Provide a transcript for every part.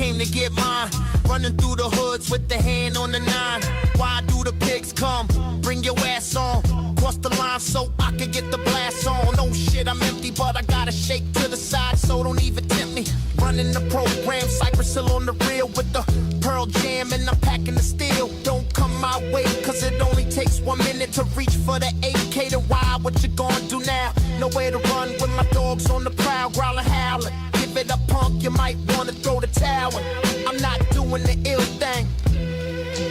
came to get mine. Running through the hoods with the hand on the 9. Why do the pigs come? Bring your ass on. Cross the line so I can get the blast on. Oh shit, I'm empty, but I gotta shake to the side, so don't even tempt me. Running the program, Cypress Hill on the reel with the Pearl Jam, and I'm packing the steel. Don't come my way, cause it only takes 1 minute to reach for the AK to ride. What you gonna do now? Nowhere to run with my dogs on the prowl, growling, howling. Give it up, punk, you might wanna throw the towel. I'm not doing the ill thing,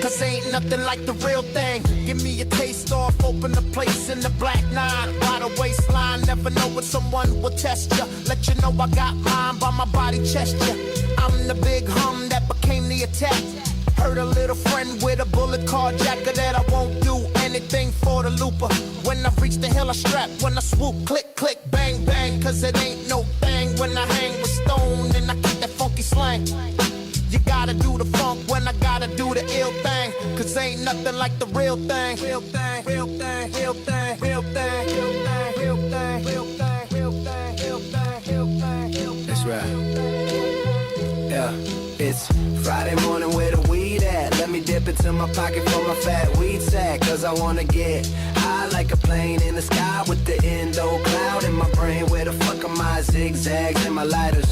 cause ain't nothing like the real thing. Give me a taste off, open a place in the black 9. By the waistline, never know when someone will test ya. Let you know I got mine by my body chest ya. I'm the big hum that became the attack. Heard a little friend with a bullet carjacker that I won't do anything for the looper. When I reach the hill I strap, when I swoop, click, click, bang, bang. Cause it ain't no thing when I hang with Stone and I keep that funky slang. You gotta do the funk when I gotta do the ill thing, cause ain't nothing like the real thing. Real thing, real thing, real thing, real thing, real thing, real thing, real thing, real thing, real thing, real thing, real thing. That's right. Yeah, it's Friday morning where the weed at. Let me dip into my pocket for my fat weed sack, cause I wanna get high like a plane in the sky with the endo cloud in my brain. Where the fuck are my zigzags and my lighters,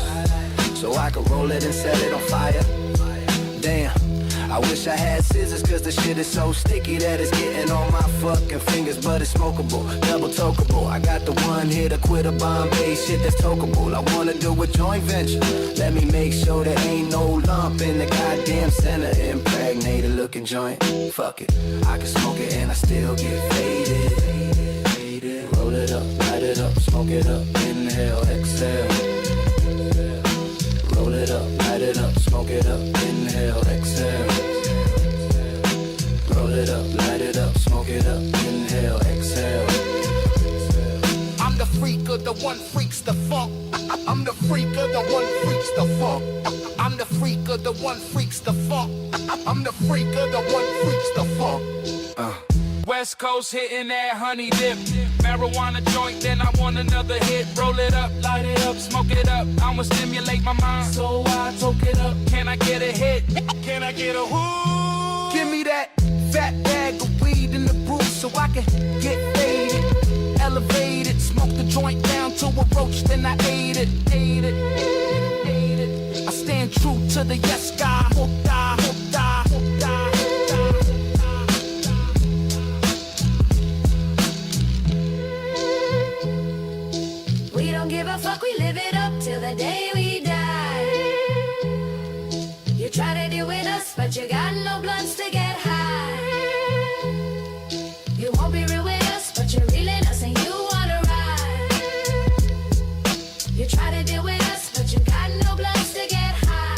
so I can roll it and set it on fire? Damn, I wish I had scissors, cause the shit is so sticky that it's getting on my fucking fingers. But it's smokable, double tokeable. I got the one hit, a quitter, Bombay shit that's tokeable. I wanna do a joint venture. Let me make sure there ain't no lump in the goddamn center. Impregnated looking joint, fuck it, I can smoke it and I still get faded. Roll it up, light it up, smoke it up, inhale, exhale. Roll it up, light it up, smoke it up, inhale, exhale. Roll it up, light it up, smoke it up, inhale, exhale. I'm the freak of the one freaks the funk. I'm the freak of the one freaks the funk. I'm the freak of the one freaks the funk. I'm the freak of the one freaks the funk. West Coast hitting that honey dip. Marijuana joint, then I want another hit. Roll it up, light it up, smoke it up. I'ma stimulate my mind, so I toke it up. Can I get a hit? Can I get a whoo? Give me that fat bag of weed in the brew so I can get faded, elevated. Smoke the joint down to a roach, then I ate it. I stand true to the yes guy. Hooked eye, hooked eye, hooked eye. We don't give a fuck, we live it up till the day we die. You try to do with us, but you got no blunts to get high. You won't be real with us, but you're reeling us and you wanna ride. You try to deal with us, but you got no blunts to get high.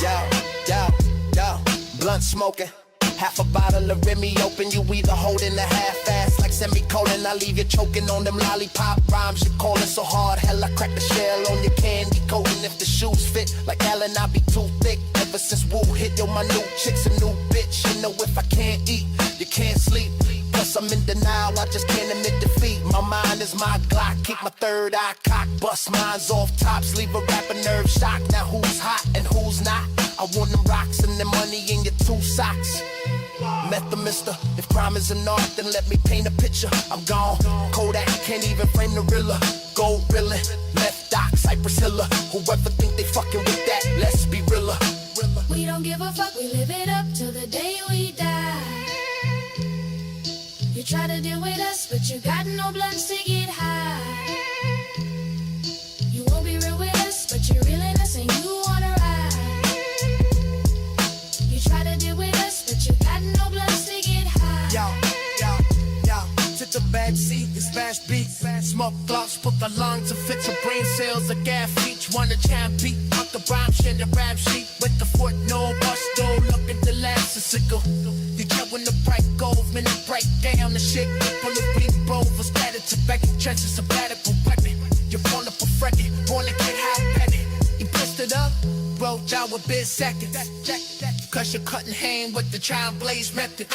Yo, blunt smoking. Half a bottle of Remy open, you either holding the half-ass like semicolon. I leave you choking on them lollipop rhymes. You calling so hard, hell, I crack the shell on your candy coating. If the shoes fit like Allen, I be too thick. Ever since Woo hit, yo, my new chick's a new bitch. You know if I can't eat, you can't sleep. Plus I'm in denial, I just can't admit defeat. My mind is my Glock, keep my third eye cocked. Bust mines off tops, leave a rapper nerve shocked. Now who's hot and who's not? I want them rocks and the money in your 2 socks. Method mister, if crime is an art, then let me paint a picture. I'm gone, Kodak can't even frame the Rilla. Gold reeling, left dock, Cypress Hilla. Whoever think they fucking with that, let's be realer. We don't give a fuck, we live it up till the day we die. You try to deal with us, but you got no blunts to get high. You won't be real with us, but you're reeling us and you wanna ride. You try to deal with us, but you got no blunts to get high. Yo, took the back seat and smash beats. Smoke gloves, put the lungs and fix your brain cells. A gas each one a champ beat. Up the rhyme, shit the rap sheet. With the foot, no bust, though. Look at the last a sickle. You get when the bright gold, when it break down the shit. Pull the beat, over, scattered to back. Trenches a battered for weapon. You're born up a freaking, born to get high petty. You pissed it up, rolled out with bit seconds. Cause you're cutting hand with the child blaze method.